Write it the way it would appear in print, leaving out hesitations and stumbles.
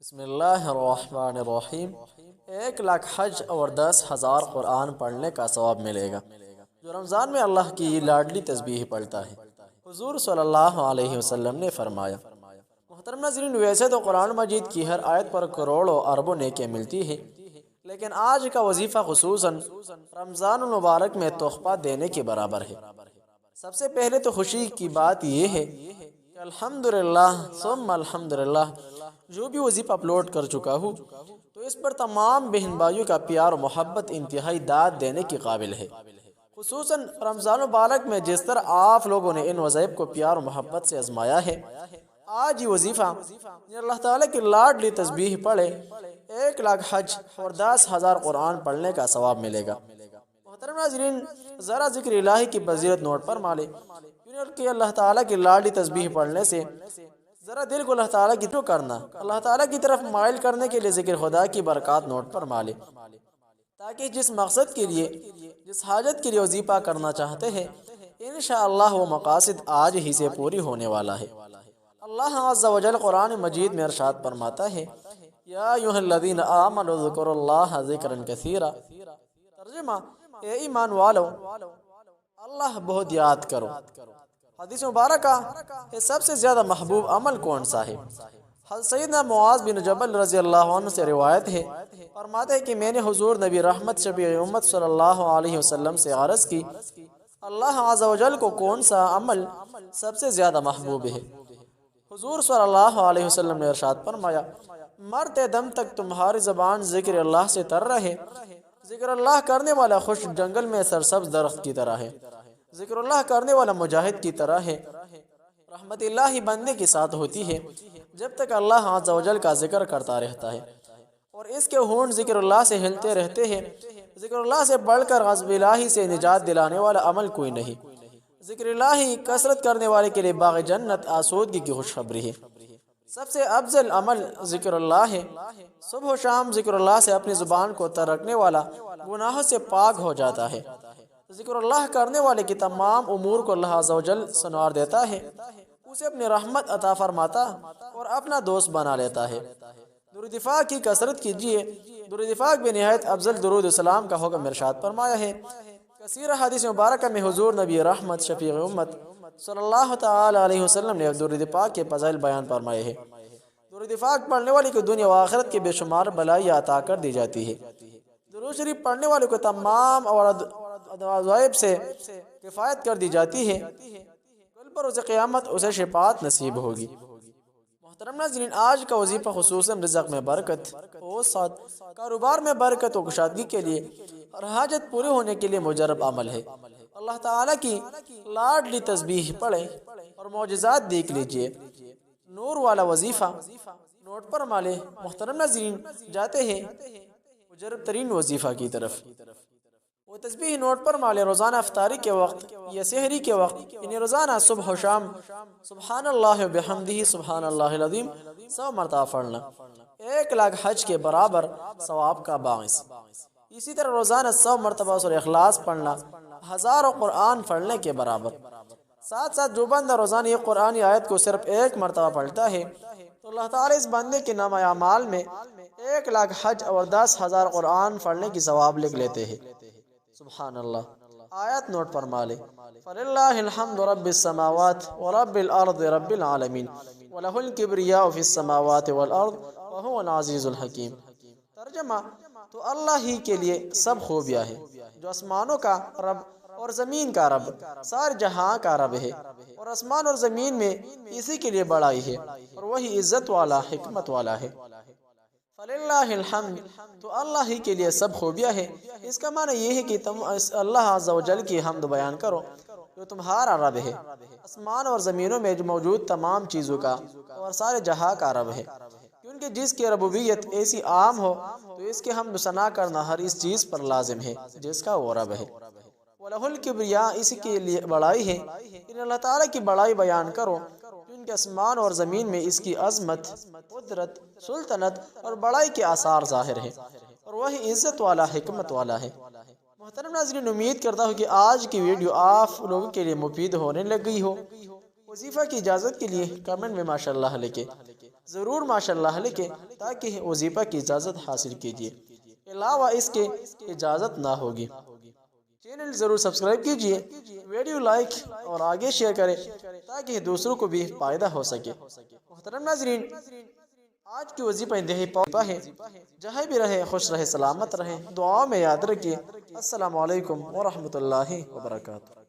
بسم اللہ الرحمن الرحیم 1 لاکھ حج اور 10,000 قرآن پڑھنے کا ثواب ملے گا جو رمضان میں اللہ کی لاڈلی تسبیح پڑھتا ہے۔ حضور صلی اللہ علیہ وسلم نے فرمایا، محترم ناظرین، ویسے تو قرآن مجید کی ہر آیت پر کروڑوں اربوں نیکیاں ملتی ہیں، لیکن آج کا وظیفہ خصوصاً رمضان المبارک میں تحفہ دینے کے برابر ہے۔ سب سے پہلے تو خوشی کی بات یہ ہے کہ الحمدللہ ثم الحمدللہ جو بھی وظیفہ اپلوڈ کر چکا ہوں تو اس پر تمام بہن بھائیوں کا پیار و محبت انتہائی داد دینے کی قابل ہے۔ خصوصاً رمضان مبارک میں جس طرح آپ لوگوں نے ان وظائف کو پیار و محبت سے آزمایا ہے، آج یہ وظیفہ اللہ تعالیٰ کی لاڈلی تسبیح پڑھے 1 لاکھ حج اور 10,000 قرآن پڑھنے کا ثواب ملے گا۔ محترم ناظرین، ذرا ذکر الہی کی فضیلت نوٹ پر مالے کہ اللہ تعالیٰ کی لاڈلی تسبیح پڑھنے سے ذرا دل کو اللہ تعالیٰ کی کرنا، اللہ تعالیٰ کی طرف مائل کرنے کے لیے ذکر خدا کی برکات نوٹ پر مالے، تاکہ جس مقصد کے لیے، جس حاجت کے لیے وظیفہ کرنا چاہتے ہیں، انشاءاللہ وہ مقاصد آج ہی سے پوری ہونے والا ہے۔ اللہ عز و جل قرآن مجید میں ارشاد فرماتا ہے، یا ایھا الذین آمنوا اذکروا اللہ ذکرا کثیرا، ترجمہ، اے ایمان والو اللہ بہت یاد کرو۔ حدیث مبارکہ یہ سب سے زیادہ محبوب عمل کون سا ہے؟ حضرت سیدنا معاذ بن جبل رضی اللہ عنہ سے روایت ہے، فرماتے ہیں کہ میں نے حضور نبی رحمت شفیع امت صلی اللہ علیہ وسلم سے عرض کی، اللہ عز و جل کو کون سا عمل سب سے زیادہ محبوب ہے؟ حضور صلی اللہ علیہ وسلم نے ارشاد فرمایا، مرتے دم تک تمہاری زبان ذکر اللہ سے تر رہے، ذکر اللہ کرنے والا خوش جنگل میں سرسبز درخت کی طرح ہے، ذکر اللہ کرنے والا مجاہد کی طرح ہے، رحمت اللہ بندے کے ساتھ ہوتی ہے جب تک اللہ عز و جل کا ذکر کرتا رہتا ہے، اور اس کے ہونٹ ذکر اللہ سے ہلتے رہتے ہیں۔ ذکر اللہ سے بڑھ کر غضب الہی سے نجات دلانے والا عمل کوئی نہیں۔ ذکر الہی کثرت کرنے والے کے لیے باغ جنت آسودگی کی خوشخبری ہے۔ سب سے افضل عمل ذکر اللہ ہے۔ صبح و شام ذکر اللہ سے اپنی زبان کو تر رکھنے والا گناہوں سے پاک ہو جاتا ہے۔ ذکر اللہ کرنے والے کی تمام امور کو اللہ عز و جل سنوار دیتا ہے، اسے اپنی رحمت عطا فرماتا اور اپنا دوست بنا لیتا ہے۔ درود پاک کی کثرت کیجیے۔ درود پاک بے نہایت افضل درود السلام کا حکم ارشاد فرمایا ہے۔ کثیر حدیث مبارکہ میں حضور نبی رحمت شفیع امت صلی اللہ تعالی علیہ وسلم نے درود پاک کے فضائل بیان فرمائے ہیں۔ درود پاک پڑھنے والے کو دنیا و آخرت کے بے شمار بلائی عطا کر دی جاتی ہے۔ درود شریف پڑھنے والے کو تمام وظائف سے کفایت کر دی جاتی ہے، کل پر روز قیامت اسے شفاعت نصیب ہوگی۔ محترم ناظرین، آج کا وظیفہ خصوصاً رزق میں برکت، اوسط، کاروبار میں برکت و کشادگی کے لیے اور حاجت پورے ہونے کے لیے مجرب عمل ہے۔ اللہ تعالیٰ کی لاڈلی تسبیح پڑھیں اور معجزات دیکھ لیجئے۔ نور والا وظیفہ نوٹ پر مالے۔ محترم ناظرین، جاتے ہیں مجرب ترین وظیفہ کی طرف۔ وہ تسبیح نوٹ پر مالے، روزانہ افطاری کے وقت یا سحری کے وقت، یعنی روزانہ صبح و شام سبحان اللہ و بحمدہ سبحان اللہ العظیم 100 مرتبہ پڑھنا 1 لاکھ حج کے برابر ثواب کا باعث۔ اسی طرح روزانہ 100 مرتبہ سورہ اخلاص پڑھنا ہزاروں قرآن پڑھنے کے برابر۔ ساتھ ساتھ جو بندہ روزانہ یہ قرآنی آیت کو صرف 1 مرتبہ پڑھتا ہے تو اللہ تعالیٰ اس بندے کے نامہ اعمال میں 1 لاکھ حج اور 10,000 قرآن پڑھنے کی ثواب لکھ لیتے ہیں۔ سبحان اللہ۔ آیت نوٹ پر مالے، فَلِلَّهِ الْحَمْدُ رَبِّ السَّمَاوَاتِ وَرَبِّ الْأَرْضِ رَبِّ الْعَالَمِينَ وَلَهُ الْكِبْرِيَاءُ فِي السَّمَاوَاتِ وَالْأَرْضِ وَهُوَ الْعَزِيزُ الْحَكِيمُ۔ ترجمہ، تو اللہ ہی کے لیے سب خوبیاں ہیں، جو آسمانوں کا رب اور زمین کا رب، سارے جہاں کا رب ہے، اور آسمان اور زمین میں اسی کے لیے بڑائی ہے، اور وہی عزت والا، حکمت والا ہے۔ فَلِلَّهِ الْحَمْدُ، تو اللہ ہی کے لیے سب خوبیاں ہیں۔ اس کا معنی یہ ہے کہ تم اللہ عز و جل کی حمد بیان کرو جو تمہارا رب ہے، آسمان اور زمینوں میں موجود تمام چیزوں کا اور سارے جہاں کا رب ہے، کیونکہ جس کی ربوبیت ایسی عام ہو تو اس کے حمد و ثنا کرنا ہر اس چیز پر لازم ہے جس کا وہ رب ہے۔ وَلَهُ الْكِبْرِيَاءُ، اسی کے لیے بڑائی ہے، ان اللہ تعالیٰ کی بڑائی بیان کرو، کیونکہ آسمان اور زمین میں اس کی عظمت، قدرت، سلطنت اور بڑائی کے آثار ظاہر ہیں، اور وہی عزت والا، حکمت والا ہے۔ محترم ناظرین، امید کرتا ہوں کہ آج کی ویڈیو آپ لوگوں کے لیے مفید ہونے لگ گئی ہو۔ وظیفہ کی اجازت کے لیے کمنٹ میں ماشاءاللہ لکھیں۔ ضرور ماشاءاللہ لکھیں تاکہ وظیفہ کی اجازت حاصل کیجیے، علاوہ اس کے اجازت نہ ہوگی۔ چینل ضرور سبسکرائب کیجیے، ویڈیو لائک اور آگے شیئر کریں تاکہ دوسروں کو بھی فائدہ ہو سکے۔ محترم ناظرین، آج کی وظیفہ انتہائی پاک ہے، جہاں بھی رہے خوش رہے، سلامت رہے، دعاؤں میں یاد رکھیے۔ السلام علیکم ورحمۃ اللہ وبرکاتہ۔